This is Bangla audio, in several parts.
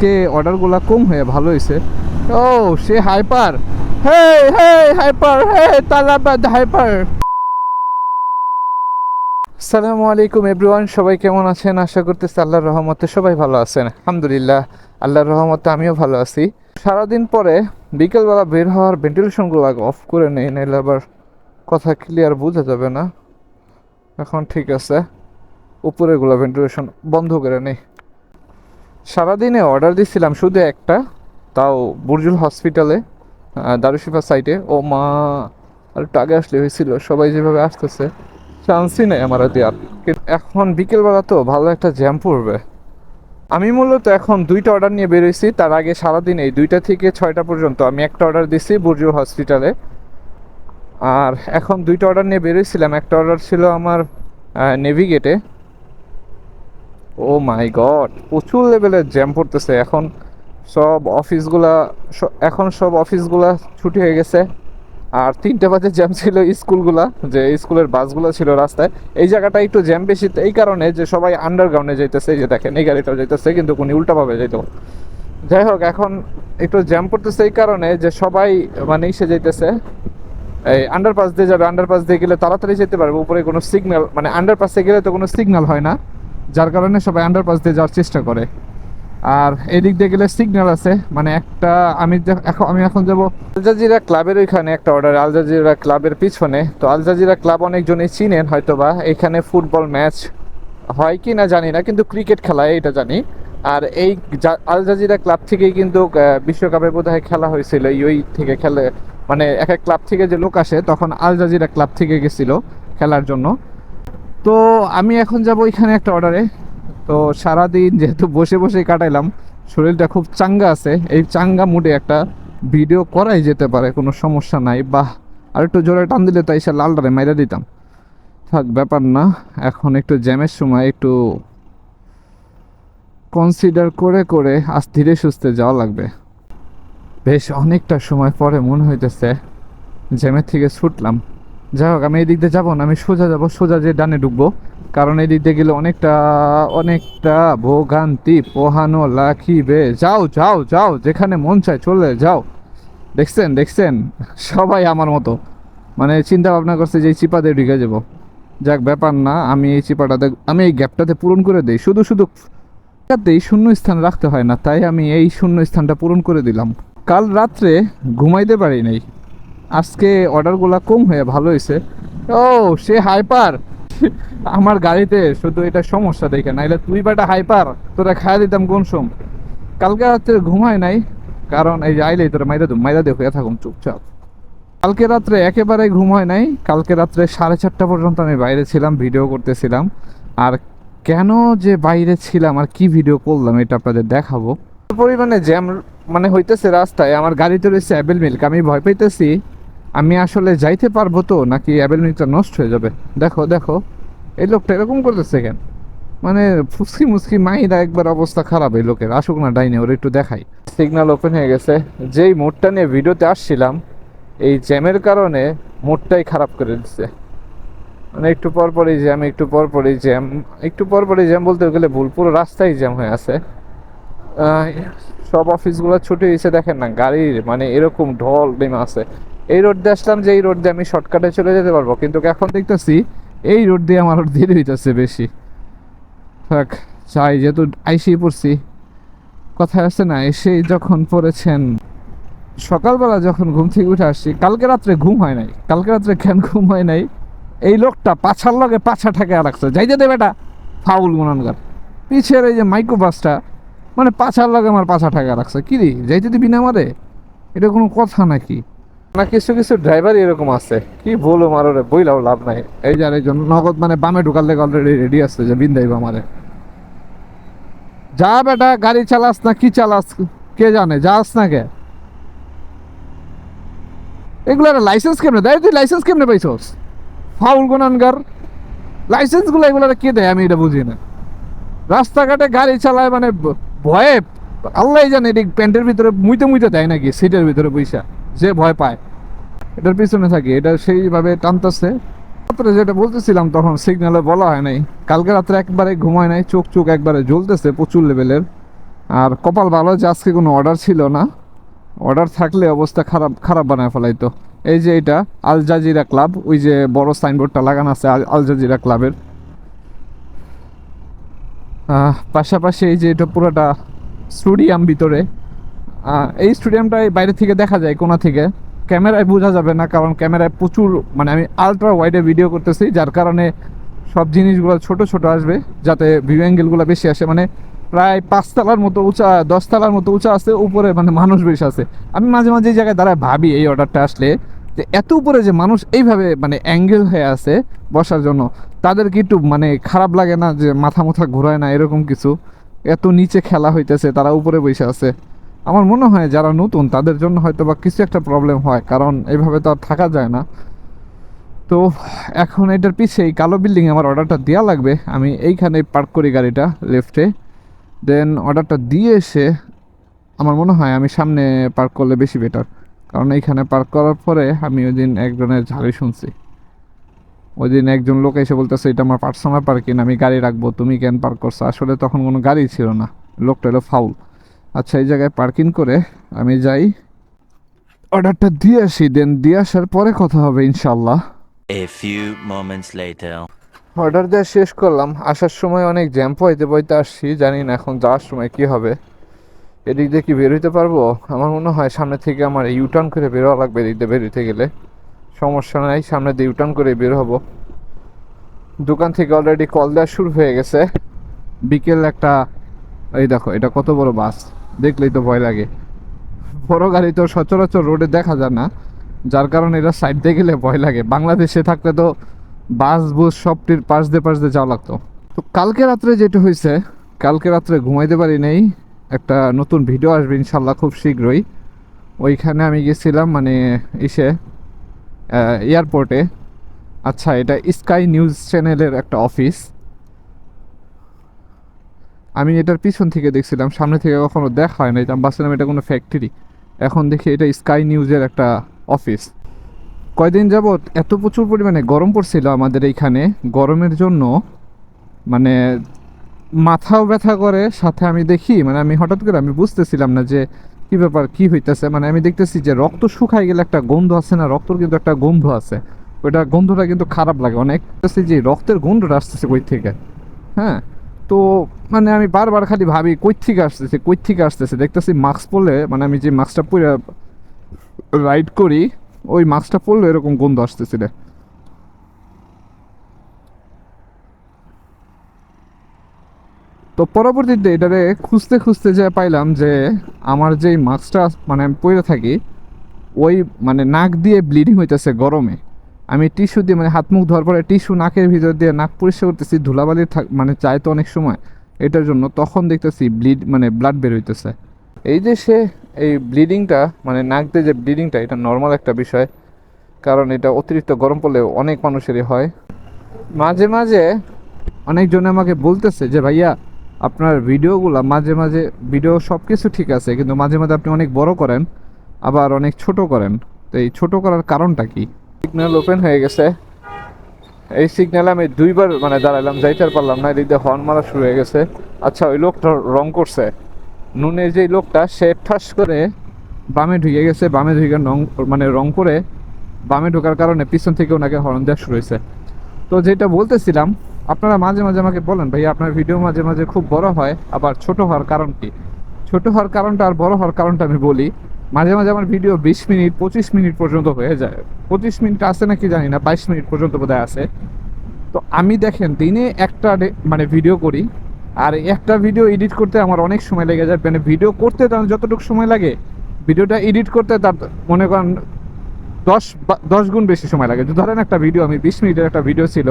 আজকে অর্ডারগুলো কম হয়ে ভালো হয়েছে। ও সে হাইপার, হে হে হাইপার, হে তালাবাদ হাইপার। আসসালামু আলাইকুম এভরিওয়ান, সবাই কেমন আছেন? আশা করতেছি আল্লাহর রহমতে সবাই ভালো আছেন। আলহামদুলিল্লাহ, আল্লাহর রহমতে আমিও ভালো আছি। সারাদিন পরে বিকেলবেলা বের হওয়ার ভেন্টিলেশনগুলো অফ করে নেই, নাইলে আবার কথা ক্লিয়ার বোঝা যাবে না। এখন ঠিক আছে, উপরেগুলো ভেন্টিলেশন বন্ধ করে নেই। সারাদিনে অর্ডার দিছিলাম শুধু একটা, তাও বুরজুল হসপিটালে, দারুশিফা সাইটে। ও মা, আর একটু আগে আসলে হয়েছিল। সবাই যেভাবে আসতেছে, চান্সই নেই আমার দেওয়ার। এখন বিকেলবেলা তো ভালো একটা জ্যাম পড়বে। আমি মূলত এখন দুইটা অর্ডার নিয়ে বেরোইছি। তার আগে সারাদিন এই 2টা থেকে 6টা পর্যন্ত আমি একটা অর্ডার দিছি বুরজুল হসপিটালে। আর এখন দুইটা অর্ডার নিয়ে বেরোইছিলাম। একটা অর্ডার ছিল আমার নেভিগেটে। ও মাই গড, প্রচুর লেভেলের জ্যাম পড়তেছে এখন। সব অফিসগুলা ছুটি হয়ে গেছে। আর 3টে বাজে জ্যাম ছিল স্কুলগুলা, যে স্কুলের বাসগুলো ছিল রাস্তায়। এই জায়গাটা একটু জ্যাম বেশি এই কারণে যে সবাই আন্ডারগ্রাউন্ডে যাইতেছে। এই যে দেখেন, এই গাড়িটাও যাইতেছে, কিন্তু কোন উল্টাভাবে যাইতো। যাই হোক, এখন একটু জ্যাম পড়তেছে এই কারণে যে সবাই মানে ইসে যাইতেছে, এই আন্ডারপাস দিয়ে যাবে। আন্ডারপাস দিয়ে গেলে তাড়াতাড়ি যেতে পারবে। উপরে কোনো সিগন্যাল, মানে আন্ডারপাসে গেলে তো কোনো সিগন্যাল হয় না, যার কারণে সবাই আন্ডারপাস দিয়ে যাওয়ার চেষ্টা করে। আর এদিক দিয়ে গেলে সিগন্যাল আছে। মানে একটা আমি এখন যাবো আল জাজিরা ক্লাবের ওইখানে একটা অর্ডার, আল জাজিরা ক্লাবের পিছনে। তো আল জাজিরা ক্লাব অনেকজনই চিনেন হয়তোবা। এখানে ফুটবল ম্যাচ হয় কি না জানি না, কিন্তু ক্রিকেট খেলা এটা জানি। আর এই আল জাজিরা ক্লাব থেকেই কিন্তু বিশ্বকাপে বোধহয় খেলা হয়েছিল। ওই থেকে খেলে, মানে এক এক ক্লাব থেকে যে লোক আসে, তখন আল জাজিরা ক্লাব থেকে গেছিল খেলার জন্য। তো আমি এখন যাব ওইখানে একটা অর্ডারে। তো সারাদিন যেহেতু বসে বসে কাটাইলাম, শরীরটা খুব চাঙ্গা আছে। এই চাঙ্গা মুডে একটা ভিডিও করাই যেতে পারে, কোনো সমস্যা নাই। বাহ, আর একটু জোরে টান দিলে তাই সে লালটারে মাইরা দিতাম। থাক, ব্যাপার না। এখন একটু জ্যামের সময় একটু কনসিডার করে করে আজ ধীরে সুস্থে যাওয়া লাগবে। বেশ অনেকটা সময় পরে মনে হইতেছে জ্যামের থেকে ছুটলাম। যাই হোক, আমি এই দিক দিয়ে যাবো না, আমি সোজা যাবো, সোজা যে ডানে ঢুকবো। কারণ এই দিক দিয়ে গেলে অনেকটা অনেকটা ভোগান্তি পোহানো লাখিবে। যাও যাও যাও, যেখানে মন চায় চলে যাও। দেখছেন দেখছেন, সবাই আমার মতো মানে চিন্তা ভাবনা করছে যে এই চিপাতে ঢুকে যাবো। যাক, ব্যাপার না, আমি এই চিপাটাতে, আমি এই গ্যাপটাতে পূরণ করে দিই। শুধু শুধু এই শূন্য স্থান রাখতে হয় না, তাই আমি এই শূন্য স্থানটা পূরণ করে দিলাম। কাল রাত্রে ঘুমাইতে পারি নাই, আজকে অর্ডারগুলো কম হয়ে ভালো হয়েছে। ও সে হাইপার, আমার গাড়িতে শুধু এটা সমস্যা দেখে, নাইলে তুই বাটা হাইপার, তোরা খাইয়া দিতাম কোন সোম। কালকে রাত্রে ঘুমায় নাই, কারণ এই যে আইলেই তোরা মাইরা দেখো থাকুন চুপচাপ। কালকে রাত্রে একেবারে ঘুম হয় নাই। কালকে রাত্রে 4:30 পর্যন্ত আমি বাইরে ছিলাম, ভিডিও করতেছিলাম। আর কেন যে বাইরে ছিলাম আর কি ভিডিও করলাম এটা আপনাদের দেখাবো। পরিমাণে জ্যাম মানে হইতেছে রাস্তায়। আমার গাড়িতে রয়েছে অ্যাপেল মিল্ক। আমি ভয় পাইতেছি আমি আসলে যাইতে পারবো তো, নাকি অ্যাপেল মিল্কটা নষ্ট হয়ে যাবে। দেখো দেখো, এই লোকটা এরকম করতেছে কেন? মানে ফুসকি মুসকি মাইরা একবার অবস্থা খারাপ এই লোকের। আসুক না ডাইনে, ওর একটু দেখাই। সিগন্যাল ওপেন হয়ে গেছে। যেই মোডটা নিয়ে ভিডিওতে আসছিলাম, এই জ্যামের কারণে মোডটাই খারাপ করে দিচ্ছে। মানে একটু পর পরই জ্যাম, একটু পর পরই জ্যাম, একটু পর পরই জ্যাম বলতে গেলে ভুল, পুরো রাস্তায় জ্যাম হয়ে আছে। সব অফিসগুলো ছুটি হয়েছে, দেখেন না গাড়ির মানে এরকম ঢল নেমে আছে। এই রোড দিয়ে আসলাম, যে এই রোড দিয়ে আমি শর্টকাটে চলে যেতে পারবো, কিন্তু এখন দেখতেছি এই রোড দিয়ে আমার ধীরে হইতেছে বেশি। থাক, চাই যেহেতু আইসেই পড়ছি। কথায় আছে না, এসেই যখন পড়েছেন। সকালবেলা যখন ঘুম থেকে উঠে আসছি, কালকে রাত্রে ঘুম হয় নাই। কালকে রাত্রে কেন ঘুম হয় নাই? এই লোকটা পাছার লগে পাছা ঠেকে রাখছে, যাইতে দেবে এটা ফাউল গুনানগার। পিছের এই যে মাইক্রো বাসটা, মানে পাছার লগে আমার পাছা ঠেকা রাখছে। কি রে, যাইতে দিবি না আমারে? এটা কোনো কথা নাকি? না, কিছু কিছু ড্রাইভারই এরকম আছে, কি বলবো মারোরে, বইলাও লাভ নাই। এই যে আরেকজন নগদ মানে বামে ঢুকার লেগে অলরেডি রেডি আছে যে বিন্দাইব আমারে। যা বেটা, গাড়ি চালাস না কি চালাস কে জানে, যাস না কে? এগুলো লাইসেন্স কেমনে দেয়? তুই লাইসেন্স কেমনে পাইছস? ফাউল গুনানগার, লাইসেন্স গুলো এগুলো কে দেয় আমি এটা বুঝি না। রাস্তাঘাটে গাড়ি চালায় মানে ভয়ে, আল্লাহ জানে এদিক প্যান্টের ভিতরে মুইতে মুইতে দেয় নাকি সিটের ভিতরে বইসা, যে ভয় পায়। এটার পিছনে থাকি, এটা সেইভাবে টানতেছে। রাত্রে যেটা বলতেছিলাম তখন সিগন্যালে বলা হয় নাই। কালকে রাত্রে একবারে ঘুমায় নাই, চোখ চোখ একবারে জ্বলতেছে প্রচুর লেভেলের। আর কপাল ভালো যে আজকে কোনো অর্ডার ছিল না, অর্ডার থাকলে অবস্থা খারাপ খারাপ বানায় ফেলাইতো। এই যে এটা আল জাজিরা ক্লাব, ওই যে বড় সাইনবোর্ডটা লাগানো আছে আল জাজিরা ক্লাবের পাশাপাশি। এই যে এটা পুরোটা স্টেডিয়াম ভিতরে। এই স্টেডিয়ামটাই বাইরে থেকে দেখা যায় কোনা থেকে, ক্যামেরায় বোঝা যাবে না, কারণ ক্যামেরায় প্রচুর মানে আমি আলট্রা ওয়াইডে ভিডিও করতেছি, যার কারণে সব জিনিসগুলো ছোট ছোট আসবে, যাতে ভিউ অ্যাঙ্গেলগুলো বেশি আসে। মানে প্রায় 5 তলার মতো উঁচা, 10 তলার মতো উঁচা আছে, উপরে মানে মানুষ বেশি আছে। আমি মাঝে মাঝে এই জায়গায় দাঁড়ায় ভাবি এই অর্ডারটা আসলে যে এত উপরে যে মানুষ এইভাবে মানে অ্যাঙ্গেল হয়ে আছে বসার জন্য, তাদের কি একটু মানে খারাপ লাগে না যে মাথা মুথা ঘুরায় না এরকম কিছু? এত নিচে খেলা হইতেছে, তারা উপরে বসে আছে। আমার মনে হয় যারা নতুন তাদের জন্য হয়তো বা কিছু একটা প্রবলেম হয়, কারণ এইভাবে তো আর থাকা যায় না। তো এখন এটার পিছে এই কালো বিল্ডিংয়ে আমার অর্ডারটা দেওয়া লাগবে। আমি এইখানে পার্ক করি গাড়িটা লেফটে, দেন অর্ডারটা দিয়ে এসে আমার মনে হয় আমি সামনে পার্ক করলে বেশি বেটার, কারণ এইখানে পার্ক করার পরে আমি ওই দিন একজনের ঝাড়ি শুনছি। ওই দিন একজন লোক এসে বলতেছে এটা আমার পার্সোনাল পার্কিং, আমি গাড়ি রাখবো, তুমি কেন পার্ক করছো? আসলে তখন কোনো গাড়ি ছিল না, লোকটা হলো ফাউল। আচ্ছা, এই জায়গায় পার্কিং করে আমি যাই, অর্ডারটা দিয়ে আসি, দেন দিয়ে আসার পরে কথা হবে ইনশাল্লাহ। A few moments later. Order দেওয়া শেষ করলাম, আসার সময় অনেক জ্যাম পাইতে পাইতে আসছি, জানি না এখন যাওয়ার সময় কি হবে। এদিক দিয়ে কি বের হইতে পারবো? আমার মনে হয় সামনে থেকে আমার ইউটার্ন করে বেরোয়া লাগবে। এদিক দিয়ে বের হইতে গেলে সমস্যা নাই, সামনে দিয়ে ইউটার্ন করে বের হবো। দোকান থেকে অলরেডি কল দেওয়া শুরু হয়ে গেছে। বিকেল একটা, এই দেখো এটা কত বড় বাস, দেখলেই তো ভয় লাগে। বড় গাড়ি তো সচরাচর রোডে দেখা যায় না, যার কারণে এটা সাইড দিয়ে গেলে ভয় লাগে। বাংলাদেশে থাকলে তো বাস বুস সবটির পাশ দিয়ে যাওয়া লাগতো। তো কালকে রাত্রে যেটা হয়েছে, কালকে রাত্রে ঘুমাইতে পারি নেই। একটা নতুন ভিডিও আসবে ইনশাল্লাহ খুব শীঘ্রই। ওইখানে আমি গেছিলাম মানে এয়ারপোর্টে। আচ্ছা, এটা স্কাই নিউজ চ্যানেলের একটা অফিস। আমি এটার পিছন থেকে দেখছিলাম, সামনে থেকে কখনো দেখা হয় না, আমি ভাবছিলাম এটা কোনো ফ্যাক্টরি। এখন দেখি এটা স্কাই নিউজের একটা অফিস। কয়দিন যাবৎ এত প্রচুর পরিমাণে গরম পড়ছিল আমাদের এইখানে, গরমের জন্য মানে মাথাও ব্যথা করে। সাথে আমি দেখি মানে আমি হঠাৎ করে আমি বুঝতেছিলাম না যে কী ব্যাপার, কী হইতেছে। মানে আমি দেখতেছি যে রক্ত শুকাই গেলে একটা গন্ধ আছে না, রক্তর কিন্তু একটা গন্ধ আছে, ওইটা গন্ধটা কিন্তু খারাপ লাগে অনেক। যে রক্তের গন্ধটা আসতেছে কই থেকে, হ্যাঁ। তো মানে আমি বারবার খালি ভাবি কই থেকে আসতেছে, কই থেকে আসতেছে। দেখতেছি মাস্ক পরলে, মানে আমি যে মাস্কটা পরে রাইড করি, ওই মাস্কটা পরলে এরকম গন্ধ আসতেছিল। তো পরবর্তীতে এটারে খুঁজতে খুঁজতে যে পাইলাম যে আমার যেই মাস্কটা মানে আমি পরে থাকি, ওই মানে নাক দিয়ে ব্লিডিং হইতেছে গরমে। আমি টিস্যু দিয়ে মানে হাত মুখ ধোয়ার পরে টিস্যু নাকের ভিতর দিয়ে নাক পরিষ্কার করতেছি, ধুলাবালি মানে চায় তো অনেক সময় এটার জন্য, তখন দেখতেছি মানে ব্লাড বের হইতেছে। এই যে সে এই ব্লিডিংটা মানে নাক দিয়ে যে ব্লিডিংটা, এটা নর্মাল একটা বিষয়, কারণ এটা অতিরিক্ত গরম পড়লে অনেক মানুষেরই হয়। মাঝে মাঝে অনেকজনে আমাকে বলতেছে যে ভাইয়া আপনার ভিডিওগুলো মাঝে মাঝে, ভিডিও সব কিছু ঠিক আছে, কিন্তু মাঝে মাঝে আপনি অনেক বড় করেন আবার অনেক ছোট করেন। তো এই ছোট করার কারণটা কি? সিগন্যাল ওপেন হয়ে গেছে, এই সিগন্যালে আমি 2বার মানে দাঁড়াইলাম, যাইতে পারলাম না, এদিক দিয়ে হর্ন মারা শুরু হয়ে গেছে। আচ্ছা, ওই লোকটা রং করছে, নুনের যেই লোকটা, সে ঠাস করে বামে ঢুকে গেছে, বামে ঢুকে মানে রং করে বামে ঢোকার কারণে পিছন থেকে ওনাকে হর্ন দেওয়া শুরু হয়েছে। তো যেটা বলতেছিলাম, আপনারা মাঝে মাঝে আমাকে বলেন ভাই আপনার ভিডিও মাঝে মাঝে খুব বড় হয়, আবার ছোট হওয়ার কারণ কি? ছোট হওয়ার কারণটা আর বড় হওয়ার কারণটা আমি বলি। মাঝে মাঝে আমার ভিডিও 20 মিনিট 25 মিনিট পর্যন্ত হয়ে যায়, 25 মিনিট আছে নাকি জানি না, 22 মিনিট পর্যন্ত বোধহয় আছে। তো আমি দেখেন দিনে একটা মানে ভিডিও করি, আর একটা ভিডিও এডিট করতে আমার অনেক সময় লেগে যায়। মানে ভিডিও করতে তার যতটুকু সময় লাগে, ভিডিওটা এডিট করতে তার মনে করেন 10 গুণ বেশি সময় লাগে। ধরেন একটা ভিডিও, আমি 20 মিনিটের একটা ভিডিও ছিল,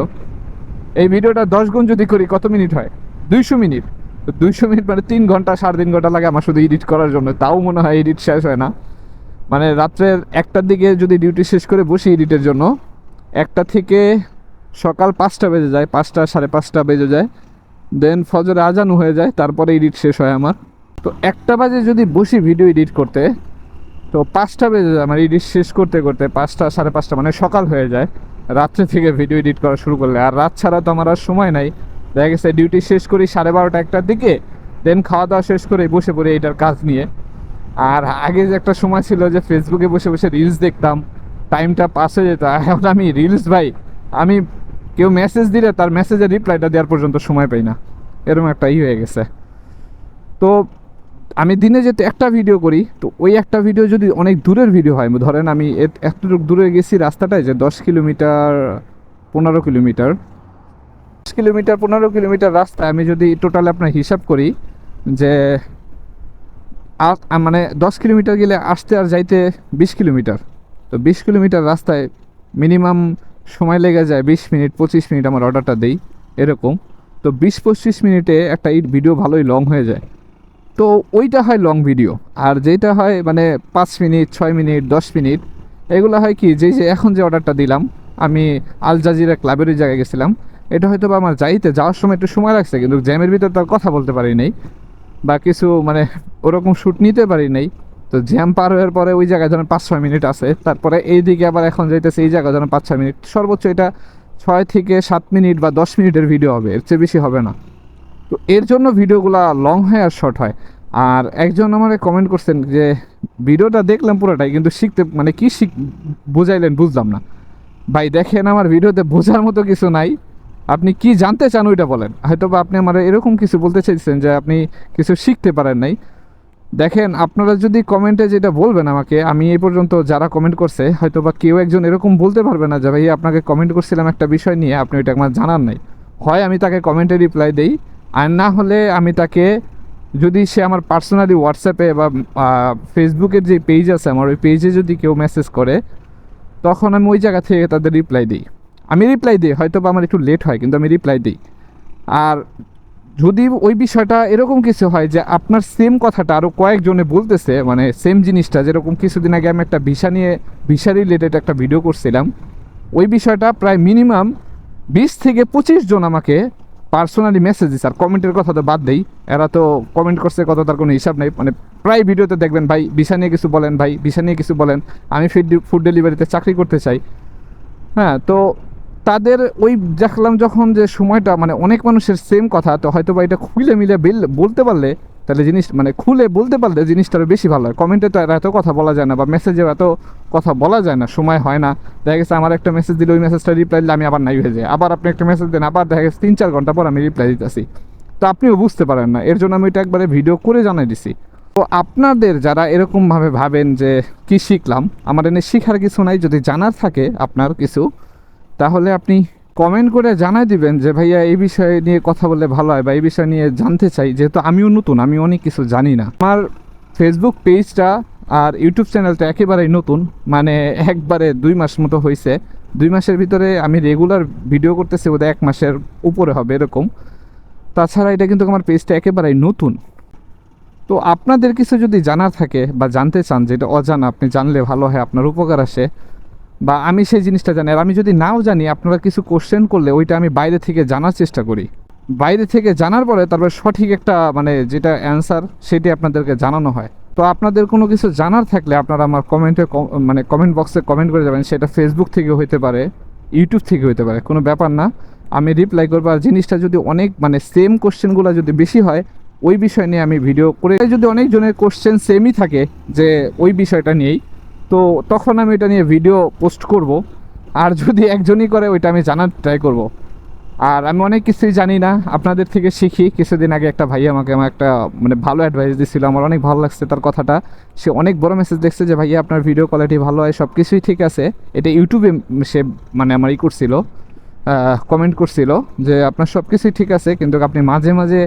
এই ভিডিওটা 10 গুণ যদি করি কত মিনিট হয়? 200 মিনিট। তো 200 মিনিট মানে 3 ঘন্টা 3.5 ঘন্টা লাগে আমার শুধু এডিট করার জন্য, তাও মনে হয় এডিট শেষ হয় না। মানে রাত্রের 1টার দিকে যদি ডিউটি শেষ করে বসি এডিটের জন্য, 1টা থেকে সকাল 5টা বেজে যায়, 5টা 5:30 বেজে যায়, দেন ফজরে আজান হয়ে যায়, তারপরে এডিট শেষ হয় আমার। তো 1টা বাজে যদি বসি ভিডিও এডিট করতে, তো 5টা বেজে যায় আমার এডিট শেষ করতে করতে, 5টা 5:30 মানে সকাল হয়ে যায় রাত্রে থেকে ভিডিও এডিট করা শুরু করলে। আর রাত ছাড়া তো আমার আর সময় নাই। দেখা গেছে ডিউটি শেষ করি 12:30 1টার দিকে, দেন খাওয়া দাওয়া শেষ করে বসে পড়ি এইটার কাজ নিয়ে। আর আগে যে একটা সময় ছিল যে ফেসবুকে বসে বসে রিলস দেখতাম, টাইমটা পাস হয়ে যেত। এখন আমি রিলস ভাই, আমি কেউ মেসেজ দিলে তার মেসেজের রিপ্লাইটা দেওয়ার পর্যন্ত সময় পাই না, এরকম একটা হয়ে গেছে। তো আমি দিনে যেহেতু একটা ভিডিও করি, তো ওই একটা ভিডিও যদি অনেক দূরের ভিডিও হয়, ধরেন আমি এতটুকু দূরে গেছি রাস্তাটায় যে 10 কিলোমিটার 15 কিলোমিটার 10 কিলোমিটার 15 কিলোমিটার রাস্তায় আমি যদি টোটাল আপনার হিসাব করি যে মানে 10 কিলোমিটার গেলে আসতে আর যাইতে 20 কিলোমিটার, তো 20 কিলোমিটার রাস্তায় মিনিমাম সময় লেগে যায় 20 মিনিট 25 মিনিট আমার অর্ডারটা দেই এরকম। তো 20-25 মিনিটে একটা ভিডিও ভালোই লং হয়ে যায়। তো ওইটা হয় লং ভিডিও। আর যেটা হয় মানে 5 মিনিট 6 মিনিট 10 মিনিট, এগুলো হয় কি যে এখন যে অর্ডারটা দিলাম, আমি আল জাজিরা ক্লাবের ওই জায়গায় গেছিলাম, এটা হয়তো বা আমার যাওয়ার সময় একটু সময় লাগছে, কিন্তু জ্যামের ভিতর তার কথা বলতে পারি নাই বা কিছু মানে ওরকম শ্যুট নিতে পারি নাই। তো জ্যাম পার হওয়ার পরে ওই জায়গায় যেন 5-6 মিনিট আছে, তারপরে এইদিকে আবার এখন যাইতেছে এই জায়গায় যেন 5-6 মিনিট, সর্বোচ্চ এটা 6 থেকে 7 মিনিট বা 10 মিনিটের ভিডিও হবে, এর চেয়ে বেশি হবে না। তো এর জন্য ভিডিওগুলো লং হয় আর শর্ট হয়। আর একজন আমাকে কমেন্ট করছেন যে ভিডিওটা দেখলাম পুরোটাই, কিন্তু শিখতে মানে কি বুঝাইলেন বুঝলাম না। ভাই দেখেন, আমার ভিডিওতে বোঝার মতো কিছু নাই, আপনি কি জানতে চান ওইটা বলেন। হয়তো বা আপনি আমার এরকম কিছু বলতে চাইছেন যে আপনি কিছু শিখতে পারেন নাই। দেখেন, আপনারা যদি কমেন্টে যেটা বলবেন আমাকে, আমি এই পর্যন্ত যারা কমেন্ট করছে হয়তো বা কেউ একজন এরকম বলতে পারবে না যে ভাই আপনাকে কমেন্ট করছিলাম একটা বিষয় নিয়ে, আপনি ওইটা আমার জানার নাই। হয় আমি তাকে কমেন্টে রিপ্লাই দেই, আর না হলে আমি তাকে, যদি সে আমার পার্সোনালি হোয়াটসঅ্যাপে বা ফেসবুকের যে পেজ আছে আমার, ওই পেজে যদি কেউ মেসেজ করে, তখন আমি ওই জায়গা থেকে তাদের রিপ্লাই দিই। আমি রিপ্লাই দিই, হয়তো বা আমার একটু লেট হয়, কিন্তু আমি রিপ্লাই দিই। আর যদি ওই বিষয়টা এরকম কিছু হয় যে আপনার সেম কথাটা আরও কয়েকজনে বলতেছে, মানে সেম জিনিসটা, যেরকম কিছুদিন আগে আমি একটা ভিসা রিলেটেড একটা ভিডিও করছিলাম, ওই বিষয়টা প্রায় মিনিমাম 20 থেকে 25 জন আমাকে পার্সোনালি মেসেজ দিচ্ছে। আর কমেন্টের কথা তো বাদ দেই, এরা তো কমেন্ট করছে কত তার কোনো হিসাব নেই। মানে প্রায় ভিডিওতে দেখবেন ভাই ভিসা নিয়ে কিছু বলেন, ভাই ভিসা নিয়ে কিছু বলেন, আমি ফুড ডেলিভারিতে চাকরি করতে চাই। হ্যাঁ, তো তাদের ওই দেখলাম যখন যে সময়টা মানে অনেক মানুষের সেম কথা, তো হয়তো বা এটা খুলে মিলে বলতে পারলে, তাহলে জিনিস মানে খুলে বলতে পারলে জিনিসটা আরও বেশি ভালো হয়। কমেন্টে তো এত কথা বলা যায় না, বা মেসেজেও এত কথা বলা যায় না, সময় হয় না। দেখা গেছে আমার একটা মেসেজ দিলে ওই মেসেজটা রিপ্লাই দিলে আমি আবার নাই হয়ে যায়, আবার আপনি একটা মেসেজ দেন, আবার দেখা গেছে 3-4 ঘন্টা পর আমি রিপ্লাই দিতেছি। তো আপনিও বুঝতে পারেন না, এর জন্য আমি এটা একবারে ভিডিও করে জানাই দিছি। তো আপনাদের যারা এরকমভাবে ভাবেন যে কি শিখলাম, আমার এনে শিখার কিছু নাই, যদি জানার থাকে আপনার কিছু, তাহলে আপনি কমেন্ট করে জানাই দিবেন যে ভাইয়া এই বিষয় নিয়ে কথা বললে ভালো হয়, বা এই বিষয় নিয়ে জানতে চাই। যেহেতু আমিও নতুন, আমি অনেক কিছু জানি না। আমার ফেসবুক পেজটা আর ইউটিউব চ্যানেলটা একেবারেই নতুন, মানে একবারে 2 মাস মতো হয়েছে। 2 মাসের ভিতরে আমি রেগুলার ভিডিও করতেছি, বোধহয় 1 মাসের উপরে হবে এরকম। তাছাড়া এটা কিন্তু আমার পেজটা একেবারেই নতুন। তো আপনাদের কিছু যদি জানার থাকে বা জানতে চান, যেটা অজানা, আপনি জানলে ভালো হয়, আপনার উপকার আসে, বা আমি সেই জিনিসটা জানি। আর আমি যদি নাও জানি, আপনারা কিছু কোশ্চেন করলে ওইটা আমি বাইরে থেকে জানার চেষ্টা করি। বাইরে থেকে জানার পরে তারপরে সঠিক একটা মানে যেটা অ্যান্সার, সেটি আপনাদেরকে জানানো হয়। তো আপনাদের কোনো কিছু জানার থাকলে আপনারা আমার কমেন্টে মানে কমেন্ট বক্সে কমেন্ট করে যাবেন। সেটা ফেসবুক থেকে হইতে পারে, ইউটিউব থেকে হইতে পারে, কোনো ব্যাপার না, আমি রিপ্লাই করবো। আর জিনিসটা যদি অনেক মানে সেম কোশ্চেনগুলো যদি বেশি হয়, ওই বিষয় নিয়ে আমি ভিডিও করে, যদি অনেকজনের কোশ্চেন সেমই থাকে যে ওই বিষয়টা নিয়েই, তো তখন আমি এটা নিয়ে ভিডিও পোস্ট করব। আর যদি একজনই করে, ওইটা আমি জানার ট্রাই করব। আর আমি অনেক কিছুই জানি না, আপনাদের থেকে শিখি। কিছুদিন আগে একটা ভাই আমাকে আমার একটা মানে ভালো অ্যাডভাইস দিয়েছিল, আমার অনেক ভালো লাগছে তার কথাটা। সে অনেক বড় মেসেজ দেখছে যে ভাইয়া আপনার ভিডিও কোয়ালিটি ভালো হয়, সব কিছুই ঠিক আছে। এটা ইউটিউবে সে মানে আমার করছিল, কমেন্ট করছিল যে আপনার সব কিছুই ঠিক আছে, কিন্তু আপনি মাঝে মাঝে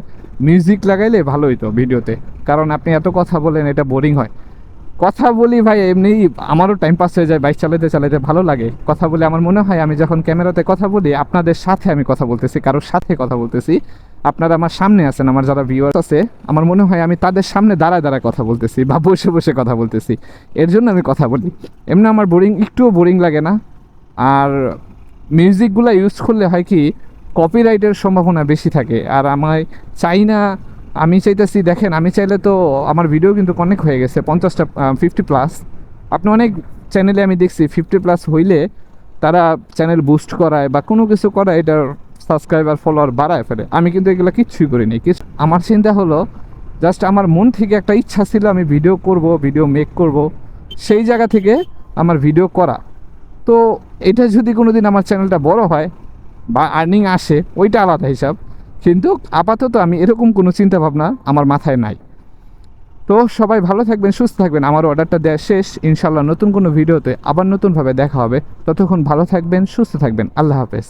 মিউজিক লাগাইলে ভালো হইতো ভিডিওতে, কারণ আপনি এত কথা বলেন, এটা বোরিং হয়। কথা বলি ভাই, এমনি আমারও টাইম পাস হয়ে যায়, বাইক চালাতে চালাতে ভালো লাগে কথা বলে। আমার মনে হয় আমি যখন ক্যামেরাতে কথা বলি, আপনাদের সাথে আমি কথা বলতেছি, কারোর সাথে কথা বলতেছি। আপনারা আমার সামনে আছেন, আমার যারা ভিউয়ার্স আছে, আমার মনে হয় আমি তাদের সামনে দাঁড়ায় দাঁড়ায় কথা বলতেছি বা বসে বসে কথা বলতেছি, এর জন্য আমি কথা বলি। এমনি আমার একটুও বোরিং লাগে না। আর মিউজিকগুলো ইউজ করলে হয় কি, কপিরাইটের সম্ভাবনা বেশি থাকে। আর আমায় চাই না, আমি চাইতেছি, দেখেন আমি চাইলে তো আমার ভিডিও কিন্তু অনেক হয়ে গেছে, 50টা 50+। আপনি অনেক চ্যানেলে আমি দেখছি 50+ হইলে তারা চ্যানেল বুস্ট করায় বা কোনো কিছু করায়, এটার সাবস্ক্রাইবার ফলোয়ার বাড়ায় ফেলে। আমি কিন্তু এগুলো কিচ্ছুই করিনি। আমার চিন্তা হলো জাস্ট আমার মন থেকে একটা ইচ্ছা ছিল আমি ভিডিও করব, ভিডিও মেক করব, সেই জায়গা থেকে আমার ভিডিও করা। তো এটা যদি কোনো দিন আমার চ্যানেলটা বড় হয় বা আর্নিং আসে ওইটা আলাদা হিসাব, কিন্তু আপাতত আমি এরকম কোনো চিন্তা ভাবনা আমার মাথায় নাই। তো সবাই ভালো থাকবেন, সুস্থ থাকবেন। আমার অর্ডারটা দেওয়া শেষ, ইনশাল্লাহ নতুন কোনো ভিডিওতে আবার নতুনভাবে দেখা হবে। ততক্ষণ ভালো থাকবেন, সুস্থ থাকবেন। আল্লাহ হাফেজ।